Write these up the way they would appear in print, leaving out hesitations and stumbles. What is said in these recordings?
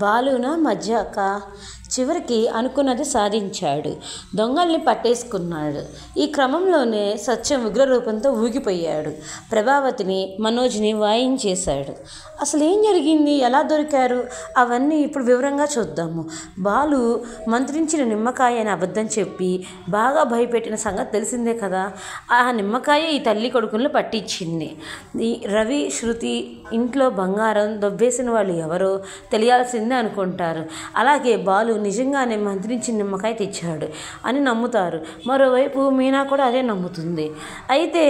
బాలున మధ్యాక చివరికి అనుకున్నది సాధించాడు. దొంగల్ని పట్టేసుకున్నాడు. ఈ క్రమంలోనే సత్యం ఉగ్రరూపంతో ఊగిపోయాడు. ప్రభావతిని, మనోజ్ని వాయించేశాడు. అసలు ఏం జరిగింది, ఎలా దొరికారు, అవన్నీ ఇప్పుడు వివరంగా చూద్దాము. బాలు మంత్రించిన నిమ్మకాయ అని అబద్ధం చెప్పి బాగా భయపెట్టిన సంగతి తెలిసిందే కదా. ఆ నిమ్మకాయ ఈ తల్లి కొడుకులను పట్టించింది. ఈ రవి, శృతి ఇంట్లో బంగారం దొబ్బేసిన వాళ్ళు ఎవరో తెలియాల్సిందే అనుకుంటారు. అలాగే బాలు నిజంగానే మంత్రించి నిమ్మకాయ తెచ్చాడు అని నమ్ముతారు. మరోవైపు మీనా కూడా అదే నమ్ముతుంది. అయితే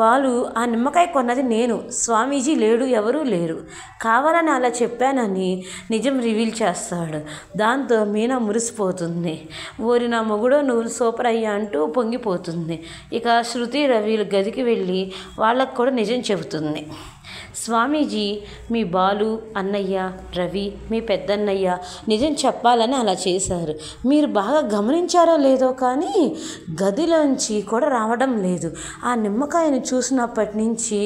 బాలు ఆ నిమ్మకాయ కొన్నది నేను, స్వామీజీ లేడు, ఎవరూ లేరు, కావాలని అలా చెప్పానని నిజం రివీల్ చేస్తాడు. దాంతో మీనా మురిసిపోతుంది. ఓరి నా మొగుడో నువ్వు సూపర్ అయ్యా అంటూ పొంగిపోతుంది. ఇక శృతి, రవిలు గదికి వెళ్ళి వాళ్ళకు కూడా నిజం చెబుతుంది. స్వామీజీ మీ బాలు అన్నయ్య, రవి, మీ పెద్దన్నయ్య నిజం చెప్పాలని అలా చేశారు. మీరు బాగా గమనించారో లేదో కానీ గదిలోంచి కూడా రావడం లేదు. ఆ నిమ్మకాయని చూసినప్పటి నుంచి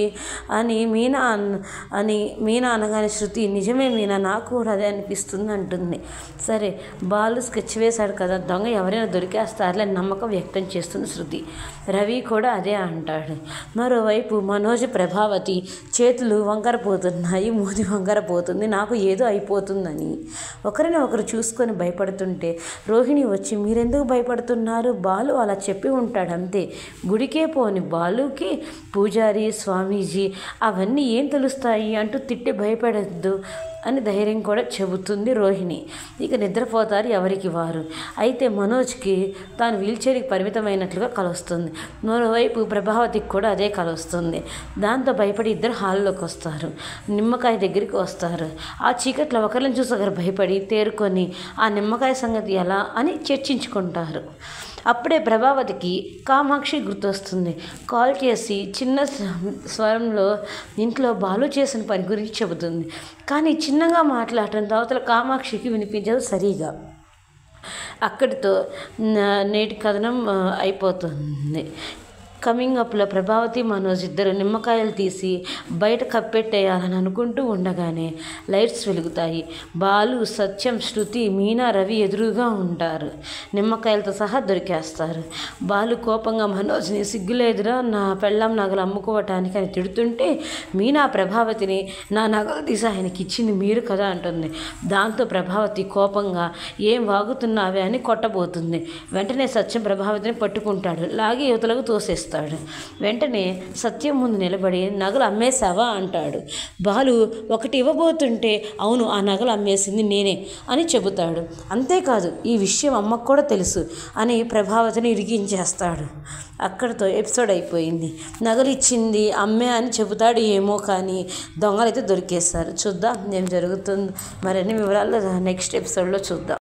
అని మీనా అనగానే శృతి నిజమే మీనా, నాకు కూడా అదే అనిపిస్తుంది అంటుంది. సరే బాలు స్కెచ్ వేశాడు కదా, దొంగ ఎవరైనా దొరికేస్తారులే నమ్మకం వ్యక్తం చేస్తుంది శృతి. రవి కూడా అదే అంటాడు. మరోవైపు మనోజ్, ప్రభావతి చేతులు వంకరపోతున్నాయి, మూతి వంకరపోతుంది, నాకు ఏదో అయిపోతుందని ఒకరిని ఒకరు చూసుకొని భయపడుతుంటే రోహిణి వచ్చి మీరెందుకు భయపడుతున్నారు, బాలు అలా చెప్పి ఉంటాడు అంతే, గుడికే పోని బాలుకి పూజారి, స్వామీజీ అవన్నీ ఏం తెలుస్తాయి అంటూ తిట్టి భయపడద్దు అని ధైర్యం కూడా చెబుతుంది రోహిణి. ఇక నిద్రపోతారు ఎవరికి వారు. అయితే మనోజ్కి తాను వీల్చైర్కి పరిమితమైనట్లుగా కలుస్తుంది. మరోవైపు ప్రభావతికి కూడా అదే కలుస్తుంది. దాంతో భయపడి ఇద్దరు హాల్లోకి వస్తారు. నిమ్మకాయ దగ్గరికి వస్తారు. ఆ చీకట్లో ఒకరిని చూసి ఒకరు భయపడి తేరుకొని ఆ నిమ్మకాయ సంగతి ఎలా అని చర్చించుకుంటారు. అప్పుడే ప్రభావతికి కామాక్షి గుర్తొస్తుంది. కాల్ చేసి చిన్న స్వరంలో ఇంట్లో బాలు చేసిన పని గురించి చెబుతుంది. కానీ చిన్నగా మాట్లాడటంతో అవతల కామాక్షికి వినిపించదు సరిగా. అక్కడితో నేటి కథనం అయిపోతుంది. కమింగ్ అప్లో ప్రభావతి, మనోజ్ ఇద్దరు నిమ్మకాయలు తీసి బయట కప్పెట్టేయాలని అనుకుంటూ ఉండగానే లైట్స్ వెలుగుతాయి. బాలు, సత్యం, శృతి, మీనా, రవి ఎదురుగా ఉంటారు. నిమ్మకాయలతో సహా దొరికేస్తారు. బాలు కోపంగా మనోజ్ని సిగ్గులేదురా నా పెళ్ళాం నగలు అమ్ముకోవటానికి అని తిడుతుంటే మీనా ప్రభావతిని నా నగలు తీసి ఆయనకి ఇచ్చింది మీరు కదా అంటుంది. దాంతో ప్రభావతి కోపంగా ఏం వాగుతున్నావే అని కొట్టబోతుంది. వెంటనే సత్యం ప్రభావతిని పట్టుకుంటాడు. లాగి యువతలకు తోసేస్తాడు. వెంటనే సత్యం ముందు నిలబడి నగలు అమ్మేశావా అంటాడు. బాలు ఒకటి ఇవ్వబోతుంటే అవును ఆ నగలు అమ్మేసింది నేనే అని చెబుతాడు. అంతేకాదు ఈ విషయం అమ్మకు కూడా తెలుసు అని ప్రభావతిని ఇరిగించేస్తాడు. అక్కడితో ఎపిసోడ్ అయిపోయింది. నగలు ఇచ్చింది అమ్మే అని చెబుతాడు ఏమో, కానీ దొంగలైతే దొరికేస్తారు. చూద్దాం ఏం జరుగుతుంది, మరిన్ని వివరాలు నెక్స్ట్ ఎపిసోడ్లో చూద్దాం.